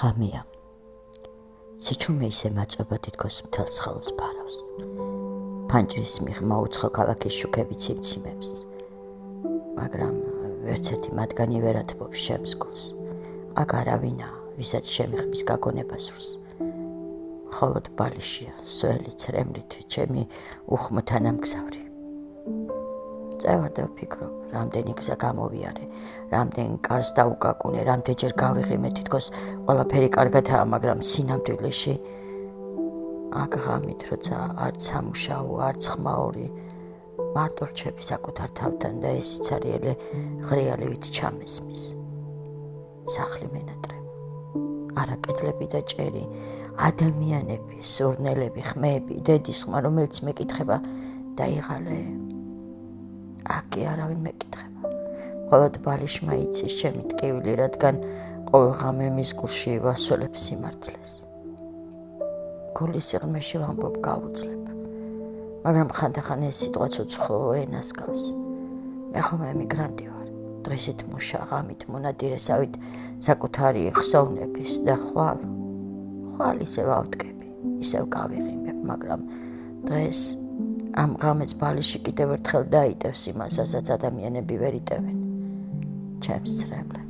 ღამეა. სიჩუმე ისე მაწვება თითქოს მთელს ხელს ფარავს. ფანჯრის მიღმა უცხო ქალაქის შუქებით სიმციმებს. მაგრამ ვერც ერთი მათგანი ვერ ათბობს ჩემს გულს. აქ არავინა, ვისაც შემიღების გაგონება სურს. მხოლოდ ბალიშია, სველი, ცრემლით, ჩემი უხმო თანამგზავრი. წევარ და ვფიქრობ, რამდენი გზა გამოვიარე, რამდენ კარს დაუკაკუნე, რამდენჯერ გავიღიმე, თითქოს ყველაფერი კარგადაა, მაგრამ სინამდვილეში აქ ღამით, როცა არც სამუშაო, არც ხმაური, მარტო რჩები საკუთარ თავთან და ეს სიცარიელე ღრიალივით ჩამესმის. სახლი მენატრება, არა კედლები და ჭერი, ადამიანები, სურნელები, ხმები, დედის ხმა, რომელიც მეკითხება დაიღალე. აქ კი არავინ მეკითხება. მხოლოდ ბალიშმა იცის ჩემი ტკივილი, რადგან ყოველ ღამე მის გულში ვასველებ სიმართლეს. გულის სიღრმეში ვამბობ გავუძლებ, მაგრამ ხანდახან ეს სიტყვაც უცხო ენას გავს. მე ხომ ემიგრანტი ვარ, დღისით მუშა, ღამით მონადირესავით საკუთარი ხსოვნების და ხვალ ისევ ავდგები, ისევ გავიღიმებ, მაგრამ დღეს ამ ღამეს ბალიში კიდევ ერთხელ დაიტევს იმას, რასაც ადამიანები ვერ იტევენ, ჩემს ცრემლებს.